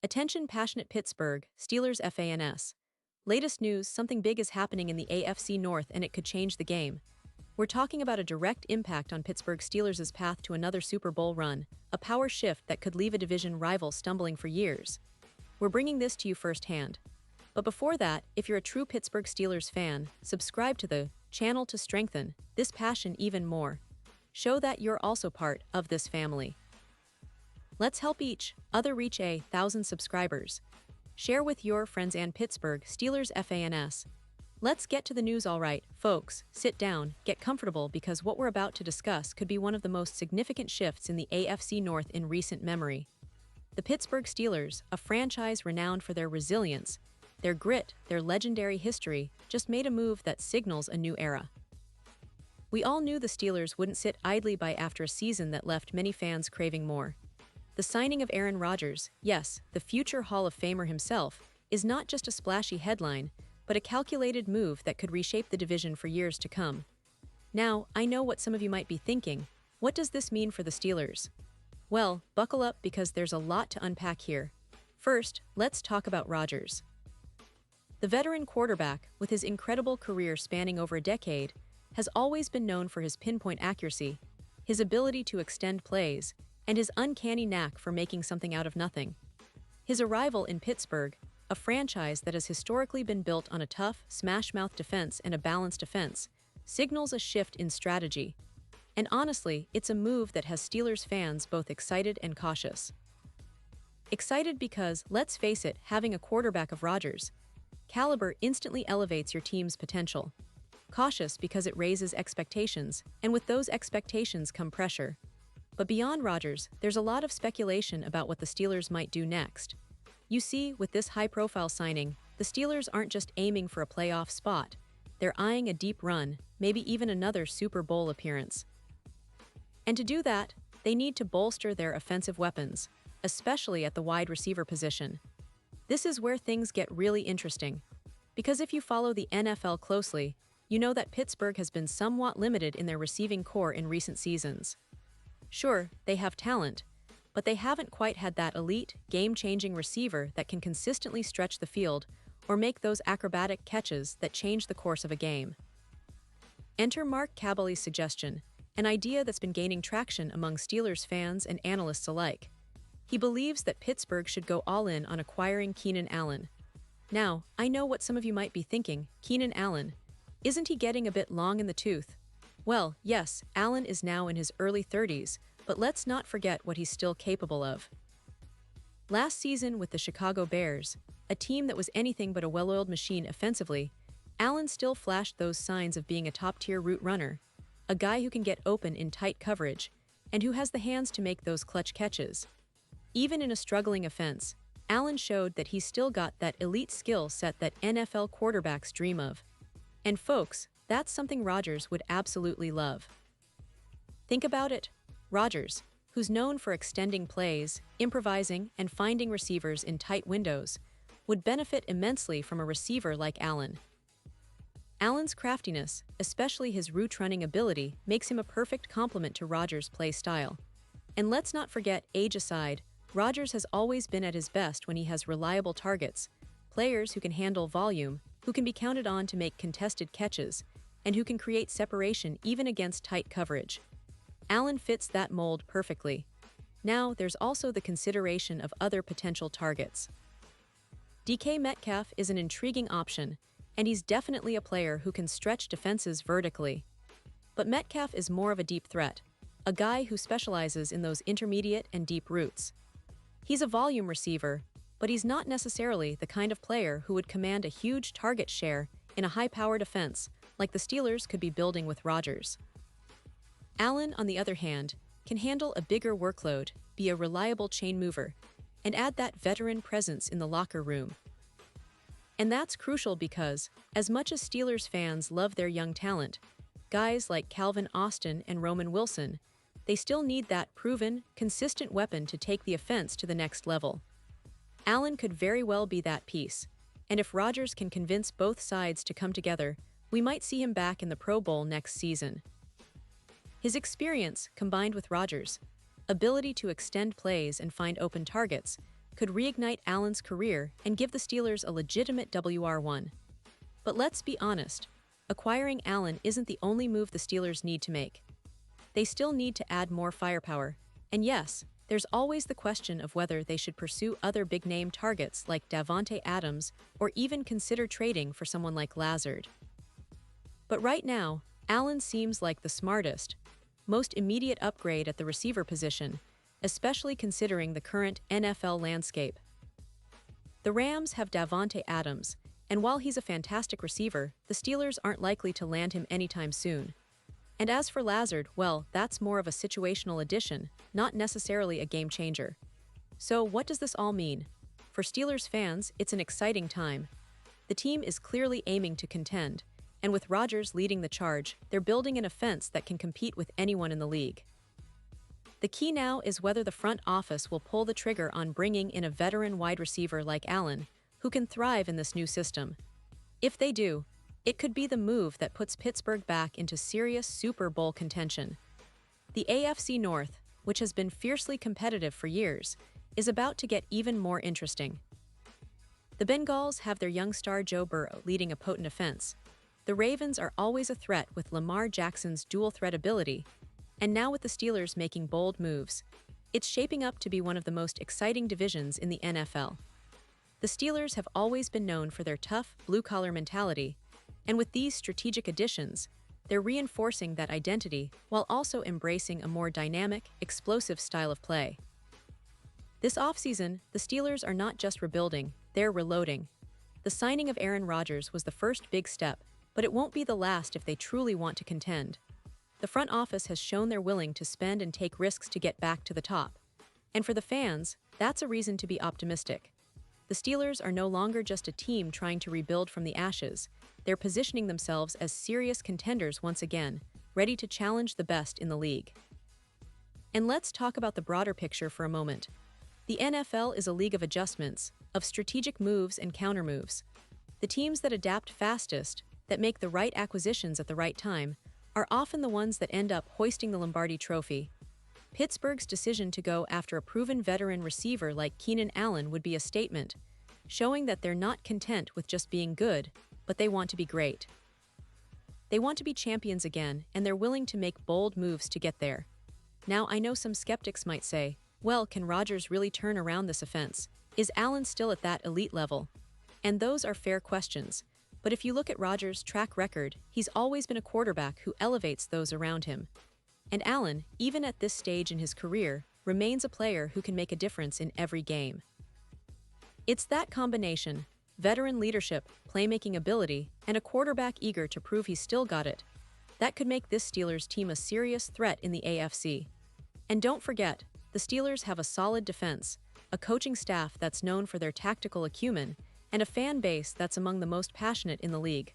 Attention passionate Pittsburgh Steelers fans. Latest news, something big is happening in the AFC North and it could change the game. We're talking about a direct impact on Pittsburgh Steelers' path to another Super Bowl run, a power shift that could leave a division rival stumbling for years. We're bringing this to you firsthand. But before that, if you're a true Pittsburgh Steelers fan, subscribe to the channel to strengthen this passion even more. Show that you're also part of this family. Let's help each other reach 1,000 subscribers. Share with your friends and Pittsburgh Steelers fans. Let's get to the news. Alright, folks, sit down, get comfortable because what we're about to discuss could be one of the most significant shifts in the AFC North in recent memory. The Pittsburgh Steelers, a franchise renowned for their resilience, their grit, their legendary history, just made a move that signals a new era. We all knew the Steelers wouldn't sit idly by after a season that left many fans craving more. The signing of Aaron Rodgers, yes, the future Hall of Famer himself, is not just a splashy headline, but a calculated move that could reshape the division for years to come. Now, I know what some of you might be thinking. What does this mean for the Steelers? Well, buckle up because there's a lot to unpack here. First, let's talk about Rodgers. The veteran quarterback, with his incredible career spanning over a decade, has always been known for his pinpoint accuracy, his ability to extend plays, and his uncanny knack for making something out of nothing. His arrival in Pittsburgh, a franchise that has historically been built on a tough, smash-mouth defense and a balanced offense, signals a shift in strategy. And honestly, it's a move that has Steelers fans both excited and cautious. Excited because, let's face it, having a quarterback of Rodgers' caliber instantly elevates your team's potential. Cautious because it raises expectations, and with those expectations come pressure. But beyond Rodgers, there's a lot of speculation about what the Steelers might do next. You see, with this high-profile signing, the Steelers aren't just aiming for a playoff spot. They're eyeing a deep run, maybe even another Super Bowl appearance. And to do that, they need to bolster their offensive weapons, especially at the wide receiver position. This is where things get really interesting. Because if you follow the NFL closely, you know that Pittsburgh has been somewhat limited in their receiving core in recent seasons. Sure, they have talent, but they haven't quite had that elite, game-changing receiver that can consistently stretch the field or make those acrobatic catches that change the course of a game. Enter Mark Kaboly's suggestion, an idea that's been gaining traction among Steelers fans and analysts alike. He believes that Pittsburgh should go all in on acquiring Keenan Allen. Now, I know what some of you might be thinking, Keenan Allen. Isn't he getting a bit long in the tooth? Well, yes, Allen is now in his early 30s, but let's not forget what he's still capable of. Last season with the Chicago Bears, a team that was anything but a well-oiled machine offensively, Allen still flashed those signs of being a top-tier route runner, a guy who can get open in tight coverage, and who has the hands to make those clutch catches. Even in a struggling offense, Allen showed that he's still got that elite skill set that NFL quarterbacks dream of. And folks, that's something Rodgers would absolutely love. Think about it. Rodgers, who's known for extending plays, improvising, and finding receivers in tight windows, would benefit immensely from a receiver like Allen. Allen's craftiness, especially his route-running ability, makes him a perfect complement to Rodgers' play style. And let's not forget, age aside, Rodgers has always been at his best when he has reliable targets, players who can handle volume, who can be counted on to make contested catches, and who can create separation even against tight coverage. Allen fits that mold perfectly. Now, there's also the consideration of other potential targets. DK Metcalf is an intriguing option, and he's definitely a player who can stretch defenses vertically. But Metcalf is more of a deep threat, a guy who specializes in those intermediate and deep routes. He's a volume receiver, but he's not necessarily the kind of player who would command a huge target share in a high-powered offense like the Steelers could be building with Rodgers. Allen, on the other hand, can handle a bigger workload, be a reliable chain mover, and add that veteran presence in the locker room. And that's crucial because, as much as Steelers fans love their young talent, guys like Calvin Austin and Roman Wilson, they still need that proven, consistent weapon to take the offense to the next level. Allen could very well be that piece, and if Rodgers can convince both sides to come together, we might see him back in the Pro Bowl next season. His experience, combined with Rodgers' ability to extend plays and find open targets, could reignite Allen's career and give the Steelers a legitimate WR1. But let's be honest, acquiring Allen isn't the only move the Steelers need to make. They still need to add more firepower, and yes, there's always the question of whether they should pursue other big-name targets like Davante Adams or even consider trading for someone like Lazard. But right now, Allen seems like the smartest, most immediate upgrade at the receiver position, especially considering the current NFL landscape. The Rams have Davante Adams, and while he's a fantastic receiver, the Steelers aren't likely to land him anytime soon. And as for Lazard, well, that's more of a situational addition, not necessarily a game changer. So what does this all mean? For Steelers fans, it's an exciting time. The team is clearly aiming to contend, and with Rodgers leading the charge, they're building an offense that can compete with anyone in the league. The key now is whether the front office will pull the trigger on bringing in a veteran wide receiver like Allen, who can thrive in this new system. If they do, it could be the move that puts Pittsburgh back into serious Super Bowl contention. The AFC North, which has been fiercely competitive for years, is about to get even more interesting. The Bengals have their young star Joe Burrow leading a potent offense. The Ravens are always a threat with Lamar Jackson's dual-threat ability, and now with the Steelers making bold moves, it's shaping up to be one of the most exciting divisions in the NFL. The Steelers have always been known for their tough, blue-collar mentality, and with these strategic additions, they're reinforcing that identity while also embracing a more dynamic, explosive style of play. This offseason, the Steelers are not just rebuilding, they're reloading. The signing of Aaron Rodgers was the first big step, but it won't be the last if they truly want to contend. The front office has shown they're willing to spend and take risks to get back to the top. And for the fans, that's a reason to be optimistic. The Steelers are no longer just a team trying to rebuild from the ashes. They're positioning themselves as serious contenders once again, ready to challenge the best in the league. And let's talk about the broader picture for a moment. The NFL is a league of adjustments, of strategic moves and countermoves. The teams that adapt fastest, that make the right acquisitions at the right time, are often the ones that end up hoisting the Lombardi Trophy. Pittsburgh's decision to go after a proven veteran receiver like Keenan Allen would be a statement, showing that they're not content with just being good, but they want to be great. They want to be champions again, and they're willing to make bold moves to get there. Now, I know some skeptics might say, well, can Rodgers really turn around this offense? Is Allen still at that elite level? And those are fair questions. But if you look at Rodgers' track record, he's always been a quarterback who elevates those around him. And Allen, even at this stage in his career, remains a player who can make a difference in every game. It's that combination, veteran leadership, playmaking ability, and a quarterback eager to prove he's still got it, that could make this Steelers team a serious threat in the AFC. And don't forget, the Steelers have a solid defense, a coaching staff that's known for their tactical acumen, and a fan base that's among the most passionate in the league.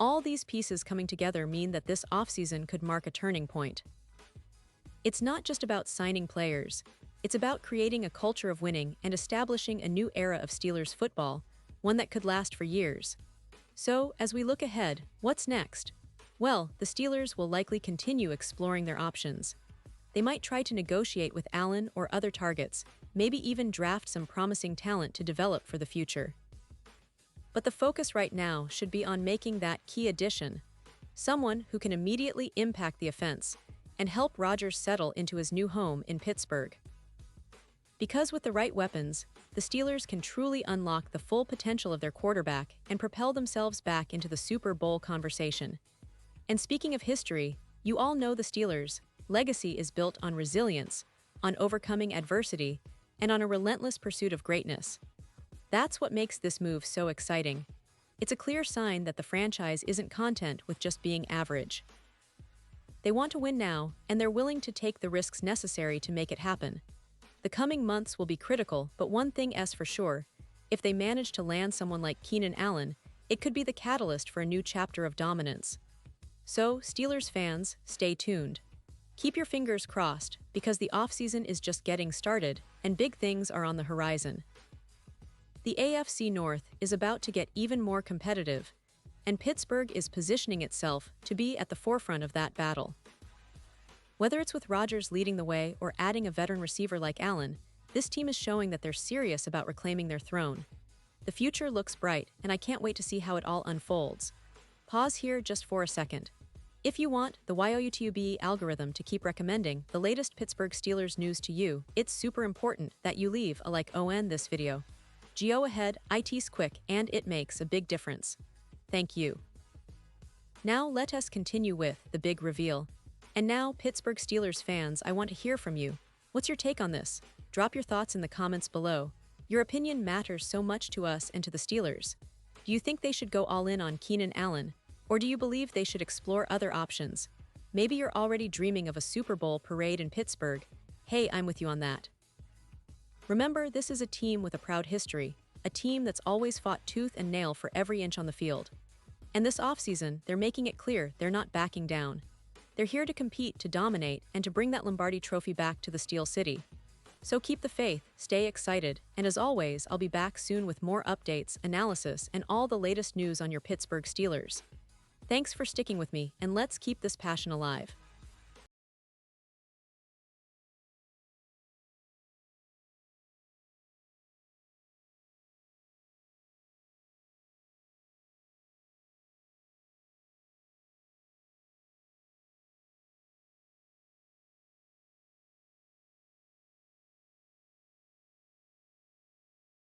All these pieces coming together mean that this offseason could mark a turning point. It's not just about signing players, it's about creating a culture of winning and establishing a new era of Steelers football, one that could last for years. So, as we look ahead, what's next? Well, the Steelers will likely continue exploring their options. They might try to negotiate with Allen or other targets, maybe even draft some promising talent to develop for the future. But the focus right now should be on making that key addition, someone who can immediately impact the offense and help Rodgers settle into his new home in Pittsburgh. Because with the right weapons, the Steelers can truly unlock the full potential of their quarterback and propel themselves back into the Super Bowl conversation. And speaking of history, you all know the Steelers' legacy is built on resilience, on overcoming adversity, and on a relentless pursuit of greatness. That's what makes this move so exciting. It's a clear sign that the franchise isn't content with just being average. They want to win now, and they're willing to take the risks necessary to make it happen. The coming months will be critical, but one thing is for sure, if they manage to land someone like Keenan Allen, it could be the catalyst for a new chapter of dominance. So, Steelers fans, stay tuned. Keep your fingers crossed, because the offseason is just getting started, and big things are on the horizon. The AFC North is about to get even more competitive, and Pittsburgh is positioning itself to be at the forefront of that battle. Whether it's with Rodgers leading the way or adding a veteran receiver like Allen, This team is showing that they're serious about reclaiming their throne. The future looks bright, and I can't wait to see how it all unfolds. Pause here just for a second. If you want the YouTube algorithm to keep recommending the latest Pittsburgh Steelers news to you, it's super important that you leave a like on this video. Go ahead, it's quick and it makes a big difference. Thank you. Now let us continue with the big reveal. And now, Pittsburgh Steelers fans, I want to hear from you. What's your take on this? Drop your thoughts in the comments below. Your opinion matters so much to us and to the Steelers. Do you think they should go all in on Keenan Allen? Or do you believe they should explore other options? Maybe you're already dreaming of a Super Bowl parade in Pittsburgh. Hey, I'm with you on that. Remember, this is a team with a proud history, a team that's always fought tooth and nail for every inch on the field. And this offseason, they're making it clear they're not backing down. They're here to compete, to dominate, and to bring that Lombardi trophy back to the Steel City. So keep the faith, stay excited, and as always, I'll be back soon with more updates, analysis, and all the latest news on your Pittsburgh Steelers. Thanks for sticking with me, and let's keep this passion alive.